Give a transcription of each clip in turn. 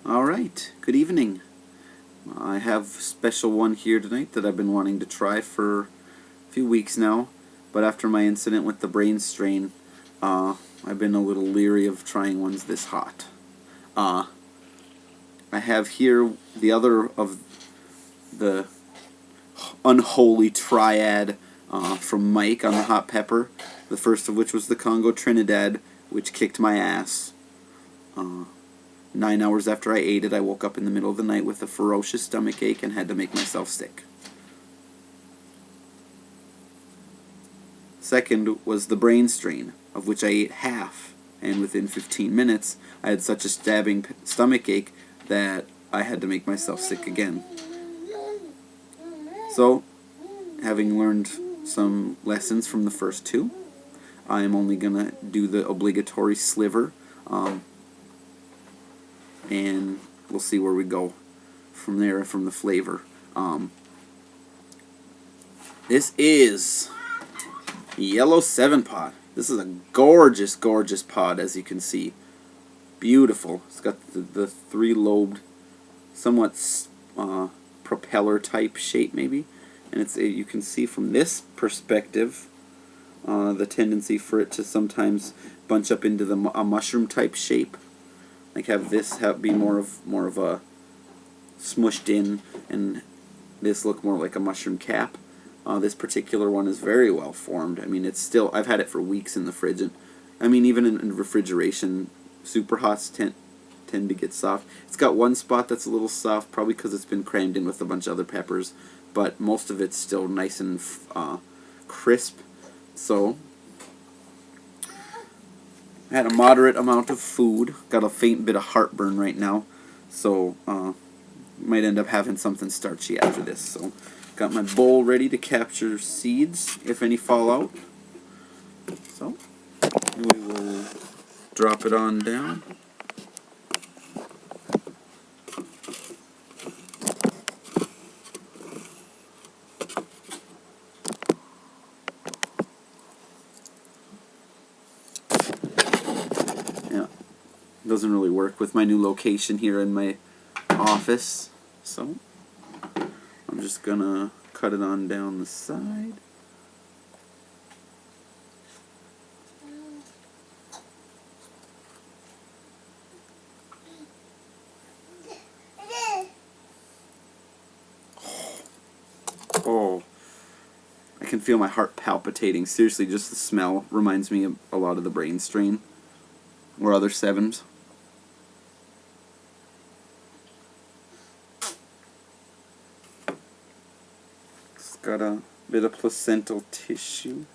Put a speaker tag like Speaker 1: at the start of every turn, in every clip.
Speaker 1: Alright, good evening. I have a special one here tonight that I've been wanting to try for a few weeks now, but after my incident with the brain strain, I've been a little leery of trying ones this hot. I have here the other of the unholy triad from Mike on the hot pepper, the first of which was the Congo Trinidad, which kicked my ass. 9 hours after I ate it, I woke up in the middle of the night with a ferocious stomach ache and had to make myself sick. Second was the brain strain, of which I ate half, and within 15 minutes I had such a stabbing stomach ache that I had to make myself sick again. So, having learned some lessons from the first two, I am only going to do the obligatory sliver, and we'll see where we go from there, from the flavor. This is Yellow 7-Pot. This is a gorgeous, gorgeous pod, as you can see. Beautiful. It's got the three-lobed, somewhat propeller-type shape, maybe. And you can see from this perspective the tendency for it to sometimes bunch up into a mushroom-type shape. Like have this be more of a smushed in, and this look more like a mushroom cap. This particular one is very well formed. I mean, it's still, I've had it for weeks in the fridge, and I mean, even in refrigeration, super hots tend to get soft. It's got one spot that's a little soft, probably because it's been crammed in with a bunch of other peppers, but most of it's still nice and crisp. So I had a moderate amount of food. Got a faint bit of heartburn right now, so might end up having something starchy after this. So got my bowl ready to capture seeds, if any fall out. So we will drop it on down. Yeah, doesn't really work with my new location here in my office, so I'm just gonna cut it on down the side. Oh, I can feel my heart palpitating. Seriously, just the smell reminds me of a lot of the brain strain or other 7s. It's got a bit of placental tissue.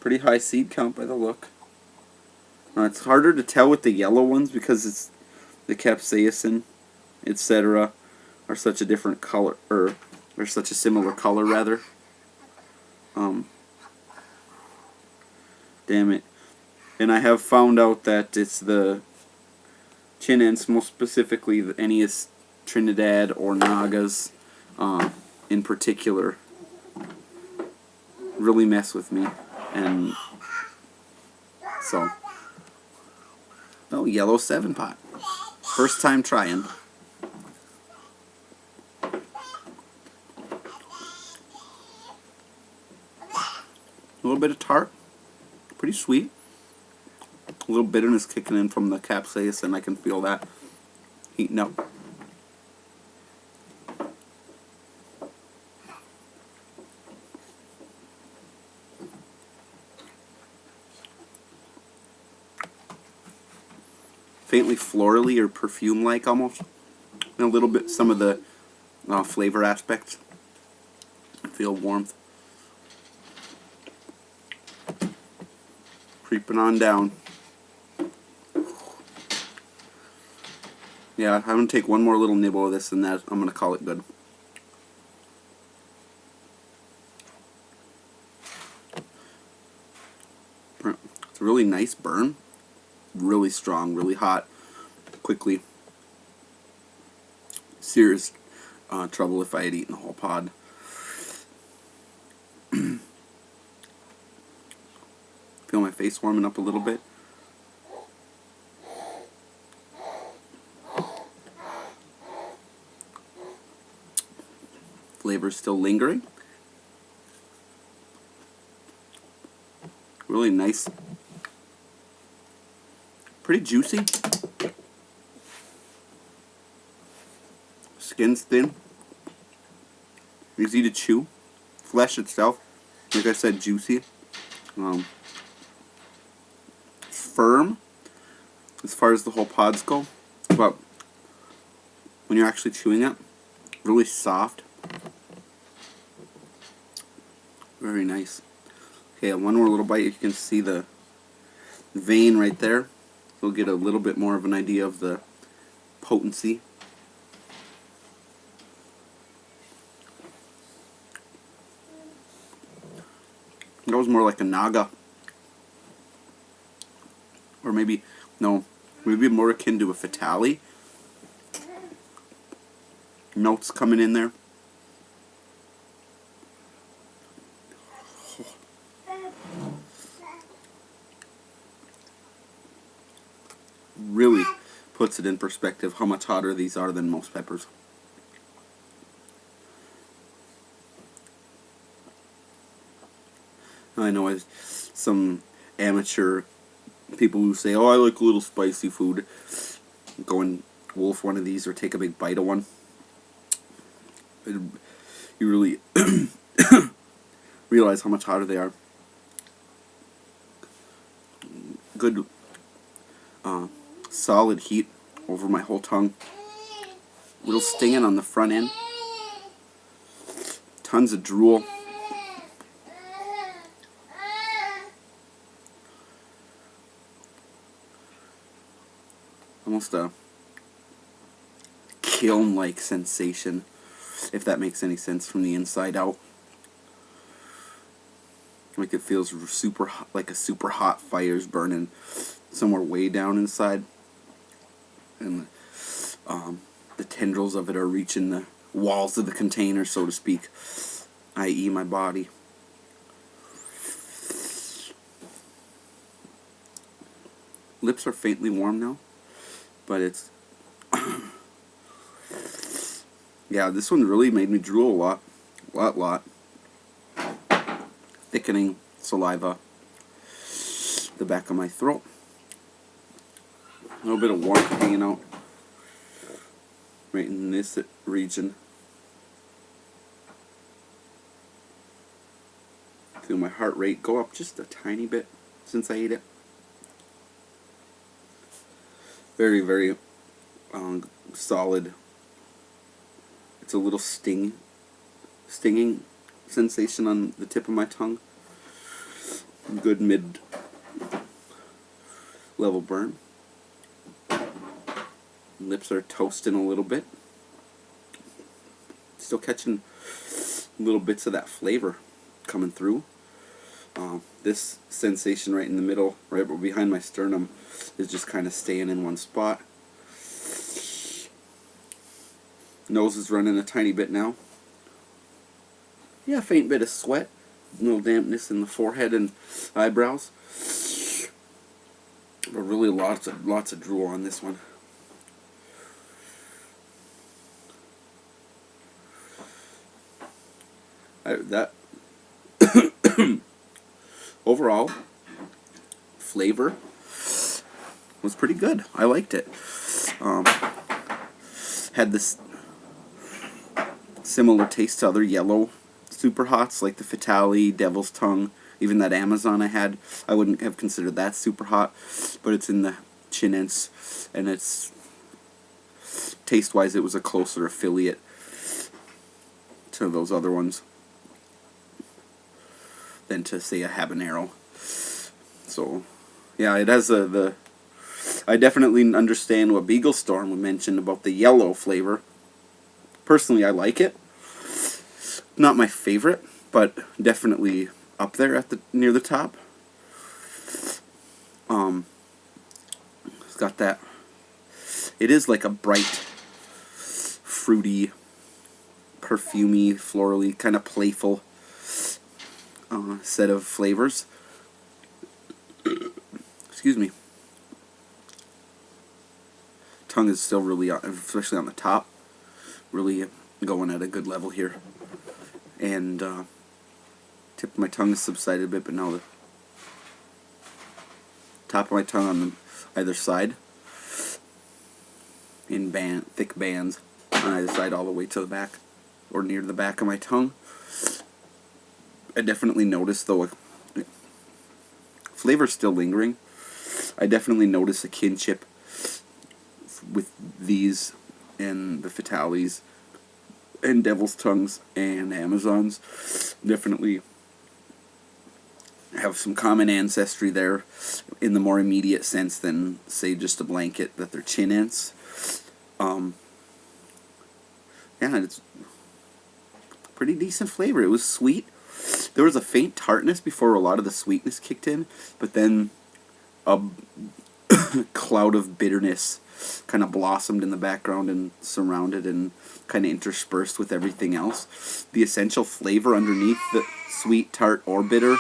Speaker 1: Pretty high seed count by the look. It's harder to tell with the yellow ones because it's the capsaicin, etc. are such a different color, or such a similar color rather. Damn it. And I have found out that it's the Chinense, most specifically the Ennius Trinidad or Nagas in particular, really mess with me. And so, Yellow 7-Pot. First time trying. A little bit of tart, pretty sweet. A little bitterness kicking in from the capsaicin. I can feel that heating up. Faintly florally or perfume-like almost. And a little bit, some of the flavor aspects. I feel warmth creeping on down. Yeah, I'm going to take one more little nibble of this and that I'm going to call it good. It's a really nice burn. Really strong, really hot. Quickly. Serious trouble if I had eaten the whole pod. Feel my face warming up a little bit. flavor is still lingering. Really nice. Pretty juicy. Skin's thin. Easy to chew. Flesh itself, like I said, juicy. Firm as far as the whole pods go, but when you're actually chewing it, really soft. Very nice. Okay, one more little bite. You can see the vein right there. We'll get a little bit more of an idea of the potency. That was more like a naga. Or maybe, no, maybe more akin to a fatale. Notes coming in there. Really puts it in perspective how much hotter these are than most peppers. I know some amateur people who say, oh, I like a little spicy food. Go and wolf one of these or take a big bite of one. You really realize how much hotter they are. Good solid heat over my whole tongue. Little stinging on the front end. Tons of drool. Almost a kiln-like sensation, if that makes any sense, from the inside out. Like it feels super hot, like a super hot fire's burning somewhere way down inside, and the tendrils of it are reaching the walls of the container, so to speak, i.e. my body. Lips are faintly warm now, but it's yeah, this one really made me drool a lot. Thickening saliva, the back of my throat. A little bit of warmth hanging out right in this region. Feel my heart rate go up just a tiny bit since I ate it. Very, very solid. It's a little stinging sensation on the tip of my tongue. Good mid-level burn. Lips are toasting a little bit. Still catching little bits of that flavor coming through. This sensation right in the middle, right behind my sternum, is just kind of staying in one spot. Nose is running a tiny bit now. Yeah, a faint bit of sweat, a little dampness in the forehead and eyebrows, but really lots of drool on this one. That overall flavor was pretty good. I liked it. Had this similar taste to other yellow super hots like the Fatale, Devil's Tongue, even that Amazon I had. I wouldn't have considered that super hot, but it's in the Chinense, and it's taste-wise it was a closer affiliate to those other ones than to, say, a habanero. So yeah, it has I definitely understand what Beaglestorm mentioned about the yellow flavor. Personally, I like it. Not my favorite, but definitely up there at near the top. It's got that. It is like a bright, fruity, perfumey, florally, kind of playful set of flavors. Excuse me. Tongue is still really, especially on the top, really going at a good level here. and tip of my tongue has subsided a bit, but now the top of my tongue on the either side in thick bands on either side all the way to the back or near the back of my tongue. I definitely noticed, though, flavor's still lingering. I definitely notice a kinship with these and the Fatales and Devil's Tongues and Amazons. Definitely have some common ancestry there in the more immediate sense than, say, just a blanket that they're chin ants. Yeah, it's pretty decent flavor. It was sweet. There was a faint tartness before a lot of the sweetness kicked in, but then a cloud of bitterness kind of blossomed in the background and surrounded and kind of interspersed with everything else. The essential flavor underneath the sweet, tart, or bitter.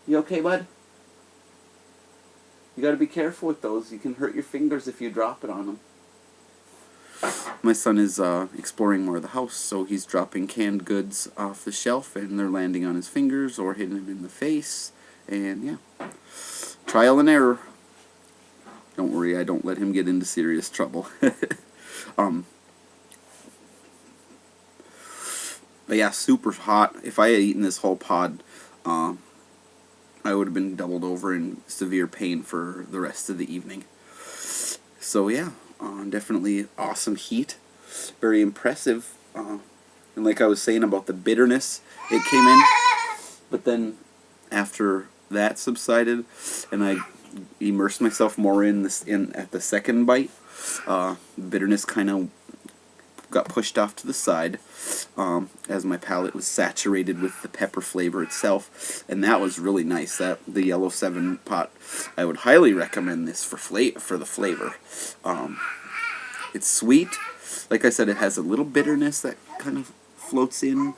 Speaker 1: You okay, bud? You gotta be careful with those. You can hurt your fingers if you drop it on them. My son is exploring more of the house, so he's dropping canned goods off the shelf, and they're landing on his fingers or hitting him in the face. And yeah, trial and error. Don't worry, I don't let him get into serious trouble. But yeah, super hot. If I had eaten this whole pod, I would have been doubled over in severe pain for the rest of the evening. So yeah, definitely awesome heat. Very impressive. And like I was saying about the bitterness, it came in. But then after that subsided, and I immersed myself more in at the second bite, bitterness kind of got pushed off to the side as my palate was saturated with the pepper flavor itself, and that was really nice. The yellow 7 pot, I would highly recommend this for the flavor. It's sweet. Like I said, it has a little bitterness that kind of floats in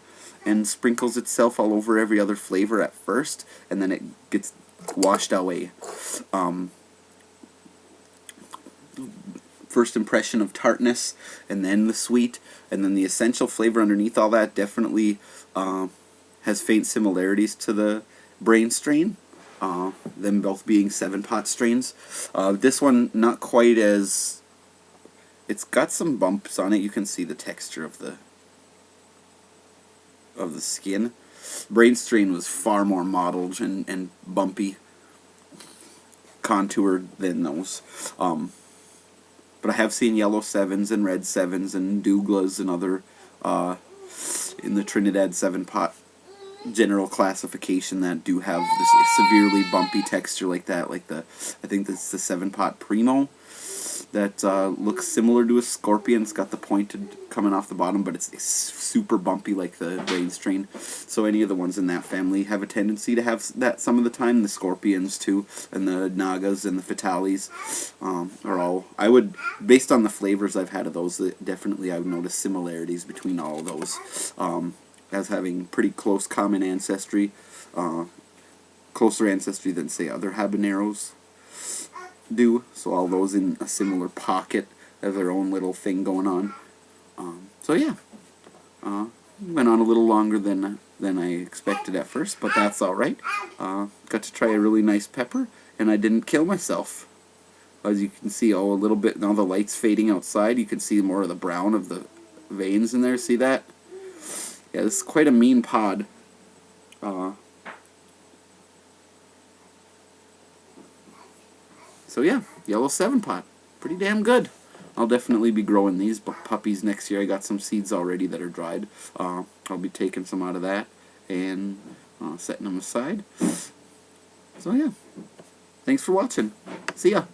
Speaker 1: and sprinkles itself all over every other flavor at first, and then it gets washed away. First impression of tartness, and then the sweet, and then the essential flavor underneath all that definitely has faint similarities to the brain strain, them both being 7-pot strains. This one, not quite as... It's got some bumps on it. You can see the texture of the skin. Brain strain was far more mottled and bumpy, contoured than those. But I have seen yellow 7s and red 7s and Douglas and other in the Trinidad 7-pot general classification that do have this severely bumpy texture like that. Like I think that's the 7-pot Primo that looks similar to a scorpion. It's got the pointed coming off the bottom, but it's super bumpy like the brain strain. So any of the ones in that family have a tendency to have that some of the time. The scorpions too, and the Nagas and the Fatales are all, I would, based on the flavors I've had of those, definitely I would notice similarities between all of those as having pretty close common ancestry, closer ancestry than, say, other habaneros do. So all those in a similar pocket have their own little thing going on. So yeah, went on a little longer than I expected at first, but that's all right. Got to try a really nice pepper, and I didn't kill myself. As you can see, a little bit now the light's fading outside. You can see more of the brown of the veins in there. See that? Yeah, this is quite a mean pod. So yeah, yellow 7-pot, pretty damn good. I'll definitely be growing these puppies next year. I got some seeds already that are dried. I'll be taking some out of that and setting them aside. So yeah, thanks for watching. See ya.